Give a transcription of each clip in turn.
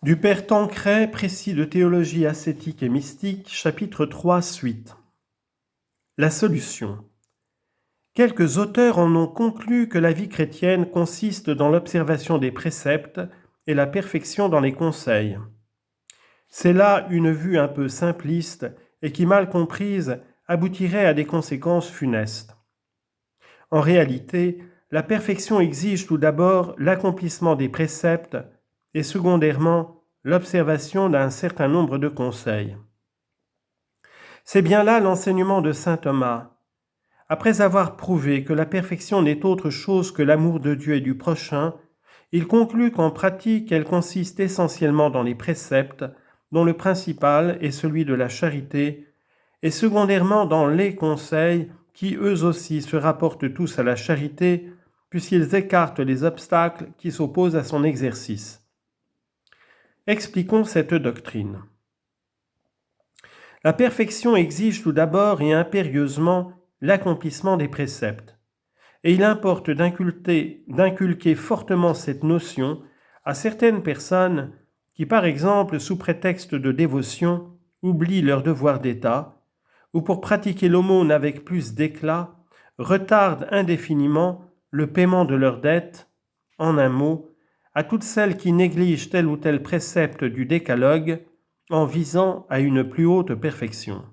Du Père Tancret, précis de théologie ascétique et mystique, chapitre 3, suite. La solution. Quelques auteurs en ont conclu que la vie chrétienne consiste dans l'observation des préceptes et la perfection dans les conseils. C'est là une vue un peu simpliste et qui, mal comprise, aboutirait à des conséquences funestes. En réalité, la perfection exige tout d'abord l'accomplissement des préceptes et secondairement l'observation d'un certain nombre de conseils. C'est bien là l'enseignement de saint Thomas. Après avoir prouvé que la perfection n'est autre chose que l'amour de Dieu et du prochain, il conclut qu'en pratique elle consiste essentiellement dans les préceptes, dont le principal est celui de la charité, et secondairement dans les conseils qui eux aussi se rapportent tous à la charité, puisqu'ils écartent les obstacles qui s'opposent à son exercice. Expliquons cette doctrine. La perfection exige tout d'abord et impérieusement l'accomplissement des préceptes, et il importe d'inculquer fortement cette notion à certaines personnes qui, par exemple, sous prétexte de dévotion, oublient leur devoir d'État, ou pour pratiquer l'aumône avec plus d'éclat, retardent indéfiniment le paiement de leurs dettes, en un mot, à toutes celles qui négligent tel ou tel précepte du décalogue en visant à une plus haute perfection.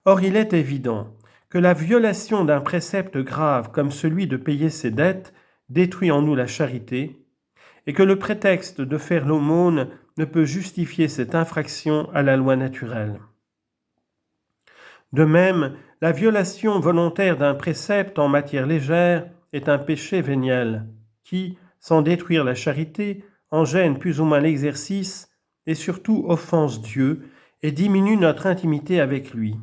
Or, il est évident que la violation d'un précepte grave comme celui de payer ses dettes détruit en nous la charité, et que le prétexte de faire l'aumône ne peut justifier cette infraction à la loi naturelle. De même, la violation volontaire d'un précepte en matière légère est un péché véniel qui, sans détruire la charité, en gêne plus ou moins l'exercice et surtout offense Dieu et diminue notre intimité avec lui.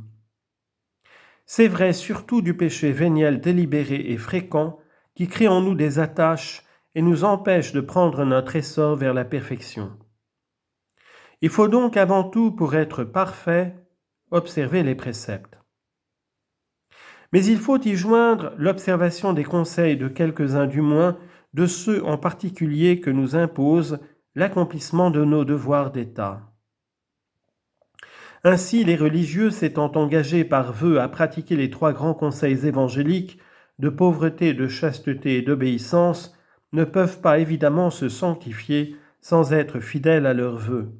C'est vrai surtout du péché véniel délibéré et fréquent qui crée en nous des attaches et nous empêche de prendre notre essor vers la perfection. Il faut donc avant tout, pour être parfait, observer les préceptes. Mais il faut y joindre l'observation des conseils de quelques-uns du moins, de ceux en particulier que nous impose l'accomplissement de nos devoirs d'État. Ainsi, les religieux s'étant engagés par vœu à pratiquer les 3 grands conseils évangéliques de pauvreté, de chasteté et d'obéissance, ne peuvent pas évidemment se sanctifier sans être fidèles à leurs vœux.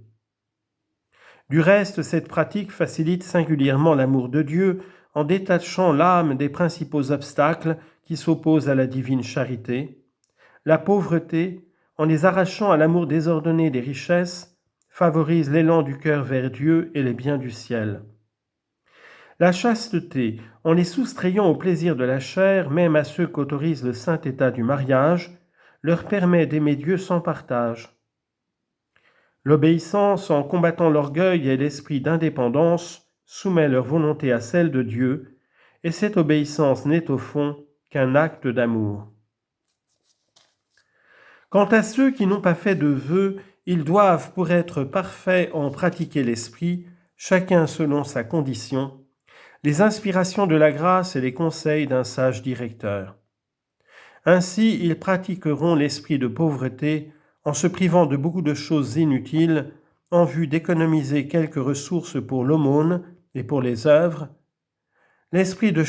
Du reste, cette pratique facilite singulièrement l'amour de Dieu en détachant l'âme des principaux obstacles qui s'opposent à la divine charité, la pauvreté, en les arrachant à l'amour désordonné des richesses, favorise l'élan du cœur vers Dieu et les biens du ciel. La chasteté, en les soustrayant au plaisir de la chair, même à ceux qu'autorise le saint état du mariage, leur permet d'aimer Dieu sans partage. L'obéissance, en combattant l'orgueil et l'esprit d'indépendance, soumet leur volonté à celle de Dieu, et cette obéissance n'est au fond qu'un acte d'amour. Quant à ceux qui n'ont pas fait de vœux, ils doivent, pour être parfaits, en pratiquer l'esprit, chacun selon sa condition, les inspirations de la grâce et les conseils d'un sage directeur. Ainsi, ils pratiqueront l'esprit de pauvreté en se privant de beaucoup de choses inutiles en vue d'économiser quelques ressources pour l'aumône et pour les œuvres, l'esprit de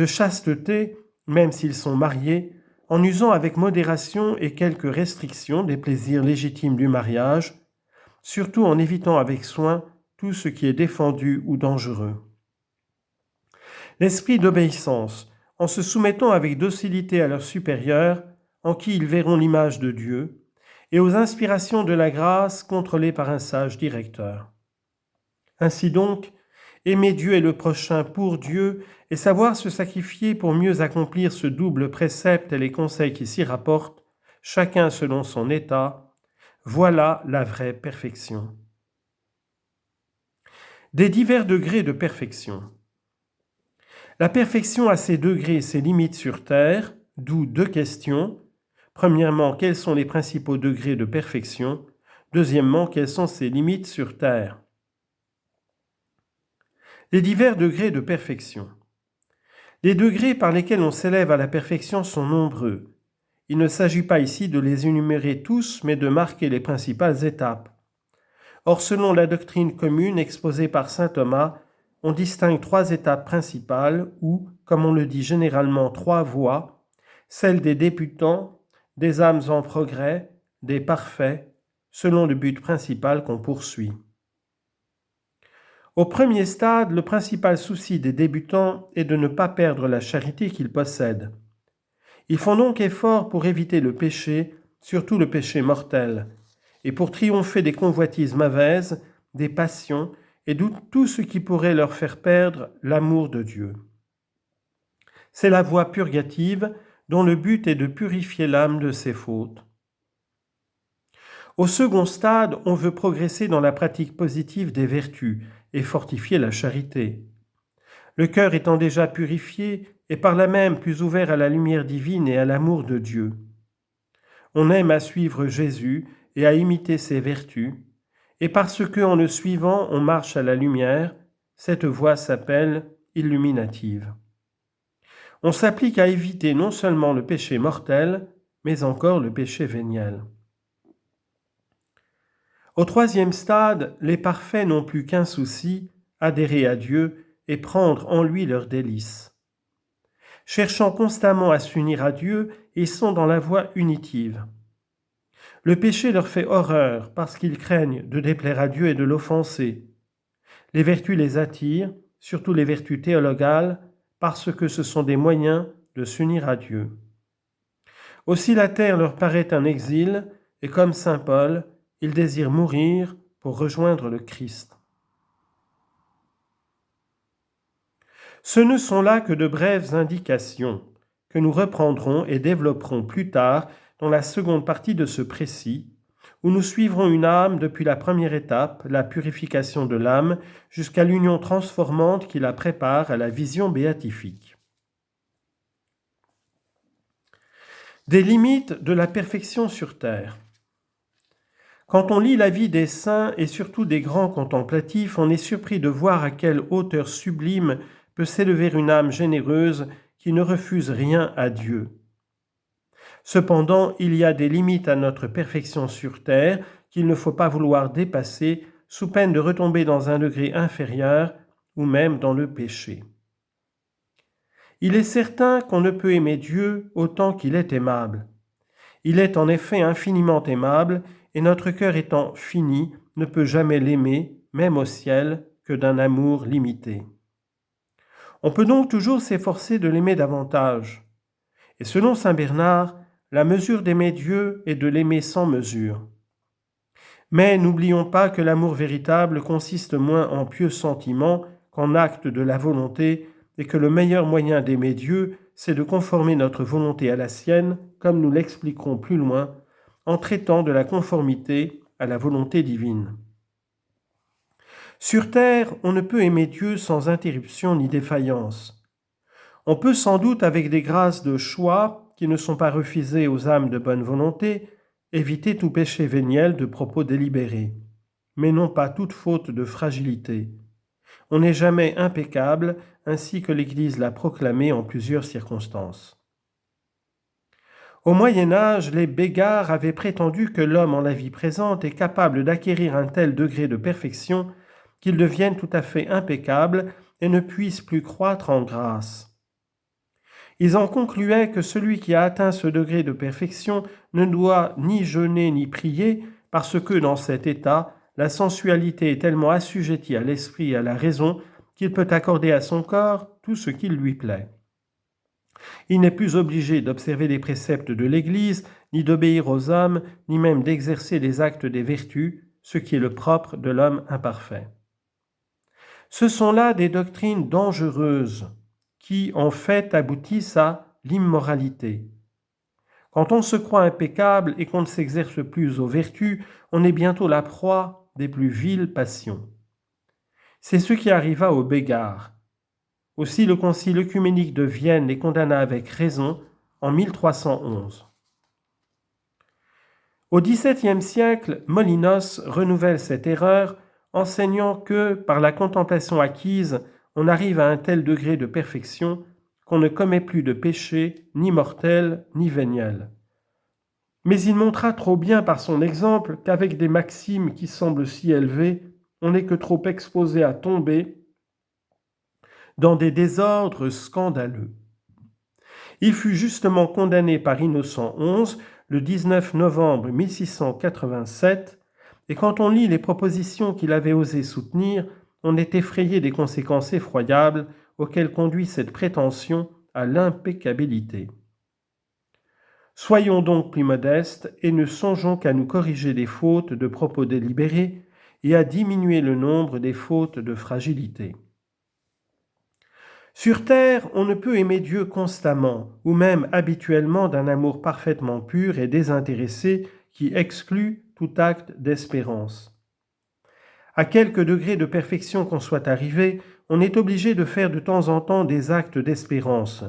chasteté, même s'ils sont mariés, en usant avec modération et quelques restrictions des plaisirs légitimes du mariage, surtout en évitant avec soin tout ce qui est défendu ou dangereux. L'esprit d'obéissance, en se soumettant avec docilité à leurs supérieurs, en qui ils verront l'image de Dieu, et aux inspirations de la grâce contrôlées par un sage directeur. Ainsi donc, aimer Dieu et le prochain pour Dieu et savoir se sacrifier pour mieux accomplir ce double précepte et les conseils qui s'y rapportent, chacun selon son état, voilà la vraie perfection. Des divers degrés de perfection. La perfection a ses degrés et ses limites sur terre, d'où 2 questions. Premièrement, quels sont les principaux degrés de perfection ? Deuxièmement, quelles sont ses limites sur terre ? Les divers degrés de perfection. Les degrés par lesquels on s'élève à la perfection sont nombreux. Il ne s'agit pas ici de les énumérer tous, mais de marquer les principales étapes. Or, selon la doctrine commune exposée par saint Thomas, on distingue 3 étapes principales ou, comme on le dit généralement, 3 voies, celle des débutants, des âmes en progrès, des parfaits, selon le but principal qu'on poursuit. Au premier stade, le principal souci des débutants est de ne pas perdre la charité qu'ils possèdent. Ils font donc effort pour éviter le péché, surtout le péché mortel, et pour triompher des convoitises mauvaises, des passions et de tout ce qui pourrait leur faire perdre l'amour de Dieu. C'est la voie purgative dont le but est de purifier l'âme de ses fautes. Au second stade, on veut progresser dans la pratique positive des vertus et fortifier la charité. Le cœur étant déjà purifié et par là même plus ouvert à la lumière divine et à l'amour de Dieu. On aime à suivre Jésus et à imiter ses vertus, et parce que, en le suivant, on marche à la lumière, cette voie s'appelle illuminative. On s'applique à éviter non seulement le péché mortel, mais encore le péché véniel. Au troisième stade, les parfaits n'ont plus qu'un souci, adhérer à Dieu et prendre en lui leurs délices. Cherchant constamment à s'unir à Dieu, ils sont dans la voie unitive. Le péché leur fait horreur parce qu'ils craignent de déplaire à Dieu et de l'offenser. Les vertus les attirent, surtout les vertus théologales, parce que ce sont des moyens de s'unir à Dieu. Aussi la terre leur paraît un exil, et comme saint Paul, ils désirent mourir pour rejoindre le Christ. Ce ne sont là que de brèves indications que nous reprendrons et développerons plus tard dans la seconde partie de ce précis, où nous suivrons une âme depuis la première étape, la purification de l'âme, jusqu'à l'union transformante qui la prépare à la vision béatifique. Des limites de la perfection sur terre. Quand on lit la vie des saints et surtout des grands contemplatifs, on est surpris de voir à quelle hauteur sublime peut s'élever une âme généreuse qui ne refuse rien à Dieu. Cependant, il y a des limites à notre perfection sur terre qu'il ne faut pas vouloir dépasser sous peine de retomber dans un degré inférieur ou même dans le péché. Il est certain qu'on ne peut aimer Dieu autant qu'il est aimable. Il est en effet infiniment aimable et notre cœur étant fini ne peut jamais l'aimer, même au ciel, que d'un amour limité. On peut donc toujours s'efforcer de l'aimer davantage. Et selon saint Bernard, la mesure d'aimer Dieu est de l'aimer sans mesure. Mais n'oublions pas que l'amour véritable consiste moins en pieux sentiments qu'en actes de la volonté et que le meilleur moyen d'aimer Dieu, c'est de conformer notre volonté à la sienne, comme nous l'expliquerons plus loin, en traitant de la conformité à la volonté divine. Sur terre, on ne peut aimer Dieu sans interruption ni défaillance. On peut sans doute, avec des grâces de choix qui ne sont pas refusées aux âmes de bonne volonté, éviter tout péché véniel de propos délibérés, mais non pas toute faute de fragilité. On n'est jamais impeccable, ainsi que l'Église l'a proclamé en plusieurs circonstances. Au Moyen Âge, les Bégards avaient prétendu que l'homme en la vie présente est capable d'acquérir un tel degré de perfection qu'il devienne tout à fait impeccable et ne puisse plus croître en grâce. Ils en concluaient que celui qui a atteint ce degré de perfection ne doit ni jeûner ni prier, parce que dans cet état, la sensualité est tellement assujettie à l'esprit et à la raison qu'il peut accorder à son corps tout ce qu'il lui plaît. Il n'est plus obligé d'observer les préceptes de l'Église, ni d'obéir aux hommes, ni même d'exercer les actes des vertus, ce qui est le propre de l'homme imparfait. Ce sont là des doctrines dangereuses qui, en fait, aboutissent à l'immoralité. Quand on se croit impeccable et qu'on ne s'exerce plus aux vertus, on est bientôt la proie des plus viles passions. C'est ce qui arriva aux Bégards. Aussi le concile œcuménique de Vienne les condamna avec raison en 1311. Au XVIIe siècle, Molinos renouvelle cette erreur, enseignant que, par la contemplation acquise, on arrive à un tel degré de perfection qu'on ne commet plus de péché, ni mortel, ni véniel. Mais il montra trop bien par son exemple qu'avec des maximes qui semblent si élevées, on n'est que trop exposé à tomber dans des désordres scandaleux. Il fut justement condamné par Innocent XI le 19 novembre 1687, et quand on lit les propositions qu'il avait osé soutenir, on est effrayé des conséquences effroyables auxquelles conduit cette prétention à l'impeccabilité. Soyons donc plus modestes et ne songeons qu'à nous corriger des fautes de propos délibérés et à diminuer le nombre des fautes de fragilité. Sur terre, on ne peut aimer Dieu constamment, ou même habituellement d'un amour parfaitement pur et désintéressé qui exclut tout acte d'espérance. À quelque degré de perfection qu'on soit arrivé, on est obligé de faire de temps en temps des actes d'espérance.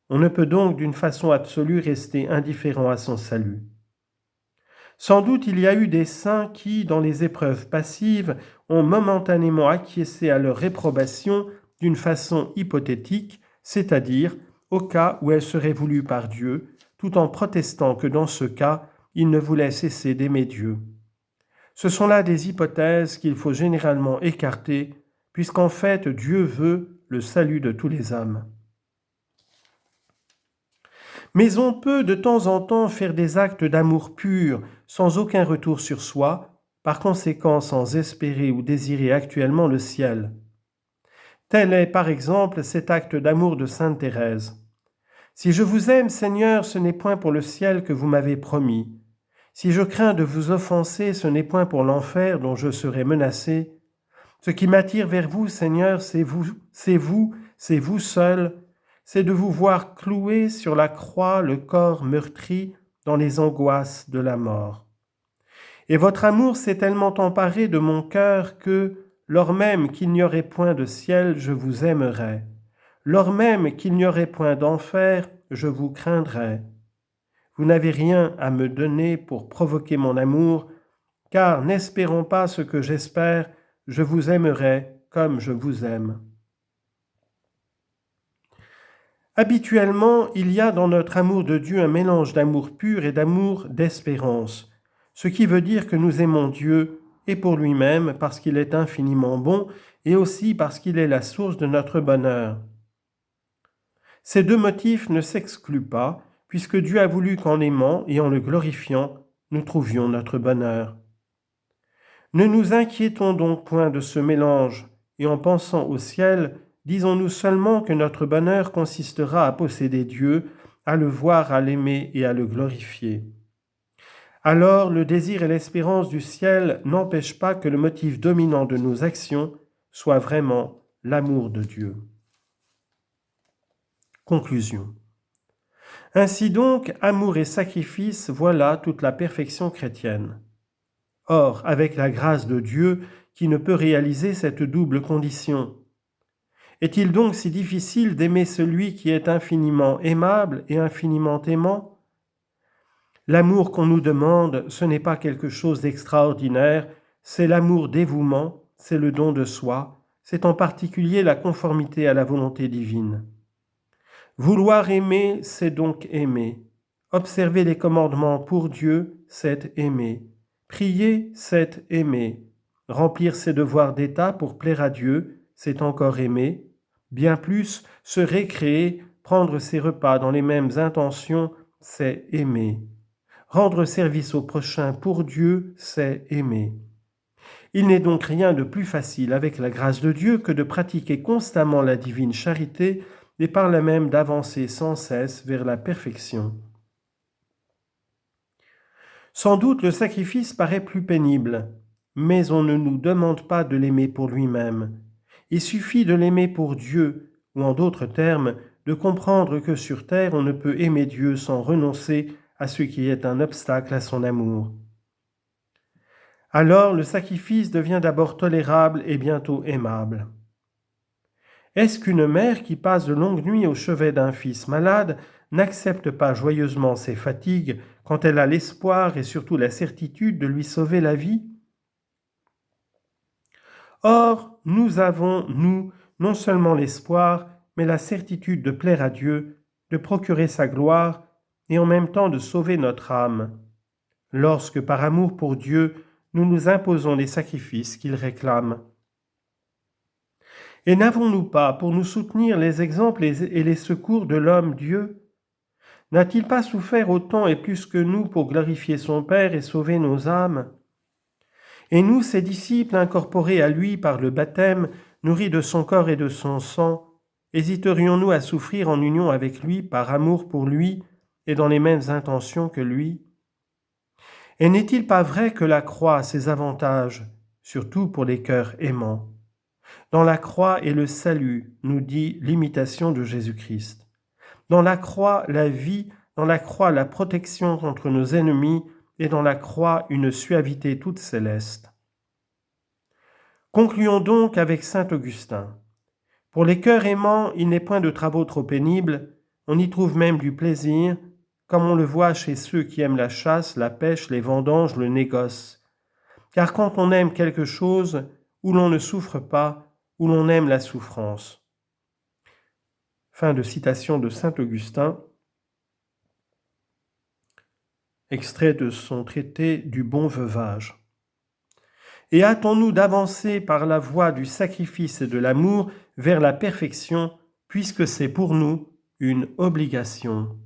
On ne peut donc d'une façon absolue rester indifférent à son salut. Sans doute il y a eu des saints qui, dans les épreuves passives, ont momentanément acquiescé à leur réprobation d'une façon hypothétique, c'est-à-dire au cas où elle serait voulue par Dieu, tout en protestant que dans ce cas, ils ne voulaient cesser d'aimer Dieu. Ce sont là des hypothèses qu'il faut généralement écarter, puisqu'en fait Dieu veut le salut de tous les hommes. Mais on peut de temps en temps faire des actes d'amour pur, sans aucun retour sur soi, par conséquent sans espérer ou désirer actuellement le ciel. Tel est par exemple cet acte d'amour de sainte Thérèse. Si je vous aime, Seigneur, ce n'est point pour le ciel que vous m'avez promis. Si je crains de vous offenser, ce n'est point pour l'enfer dont je serai menacé. Ce qui m'attire vers vous, Seigneur, c'est vous seul, c'est de vous voir cloué sur la croix le corps meurtri dans les angoisses de la mort. Et votre amour s'est tellement emparé de mon cœur que, lors même qu'il n'y aurait point de ciel, je vous aimerais. Lors même qu'il n'y aurait point d'enfer, je vous craindrais. Vous n'avez rien à me donner pour provoquer mon amour, car n'espérons pas ce que j'espère, je vous aimerai comme je vous aime. Habituellement, il y a dans notre amour de Dieu un mélange d'amour pur et d'amour d'espérance, ce qui veut dire que nous aimons Dieu et pour lui-même parce qu'il est infiniment bon et aussi parce qu'il est la source de notre bonheur. Ces deux motifs ne s'excluent pas, puisque Dieu a voulu qu'en aimant et en le glorifiant, nous trouvions notre bonheur. Ne nous inquiétons donc point de ce mélange, et en pensant au ciel, disons-nous seulement que notre bonheur consistera à posséder Dieu, à le voir, à l'aimer et à le glorifier. Alors le désir et l'espérance du ciel n'empêchent pas que le motif dominant de nos actions soit vraiment l'amour de Dieu. Conclusion. Ainsi donc, amour et sacrifice, voilà toute la perfection chrétienne. Or, avec la grâce de Dieu, qui ne peut réaliser cette double condition, est-il donc si difficile d'aimer celui qui est infiniment aimable et infiniment aimant ? L'amour qu'on nous demande, ce n'est pas quelque chose d'extraordinaire, c'est l'amour dévouement, c'est le don de soi, c'est en particulier la conformité à la volonté divine. Vouloir aimer, c'est donc aimer. Observer les commandements pour Dieu, c'est aimer. Prier, c'est aimer. Remplir ses devoirs d'État pour plaire à Dieu, c'est encore aimer. Bien plus, se récréer, prendre ses repas dans les mêmes intentions, c'est aimer. Rendre service au prochain pour Dieu, c'est aimer. Il n'est donc rien de plus facile avec la grâce de Dieu que de pratiquer constamment la divine charité et par là même d'avancer sans cesse vers la perfection. Sans doute le sacrifice paraît plus pénible, mais on ne nous demande pas de l'aimer pour lui-même. Il suffit de l'aimer pour Dieu, ou en d'autres termes, de comprendre que sur terre on ne peut aimer Dieu sans renoncer à ce qui est un obstacle à son amour. Alors le sacrifice devient d'abord tolérable et bientôt aimable. Est-ce qu'une mère qui passe de longues nuits au chevet d'un fils malade n'accepte pas joyeusement ses fatigues quand elle a l'espoir et surtout la certitude de lui sauver la vie ? Or, nous avons, nous, non seulement l'espoir, mais la certitude de plaire à Dieu, de procurer sa gloire et en même temps de sauver notre âme, lorsque par amour pour Dieu, nous nous imposons les sacrifices qu'il réclame. Et n'avons-nous pas, pour nous soutenir, les exemples et les secours de l'homme Dieu? N'a-t-il pas souffert autant et plus que nous pour glorifier son Père et sauver nos âmes? Et nous, ses disciples, incorporés à lui par le baptême, nourris de son corps et de son sang, hésiterions-nous à souffrir en union avec lui par amour pour lui et dans les mêmes intentions que lui? Et n'est-il pas vrai que la croix a ses avantages, surtout pour les cœurs aimants? Dans la croix est le salut, nous dit l'imitation de Jésus-Christ. Dans la croix, la vie, dans la croix, la protection contre nos ennemis, et dans la croix, une suavité toute céleste. Concluons donc avec saint Augustin. Pour les cœurs aimants, il n'est point de travaux trop pénibles, on y trouve même du plaisir, comme on le voit chez ceux qui aiment la chasse, la pêche, les vendanges, le négoce. Car quand on aime quelque chose, où l'on ne souffre pas, où l'on aime la souffrance. Fin de citation de saint Augustin, extrait de son traité du bon veuvage. Et hâtons-nous d'avancer par la voie du sacrifice et de l'amour vers la perfection, puisque c'est pour nous une obligation.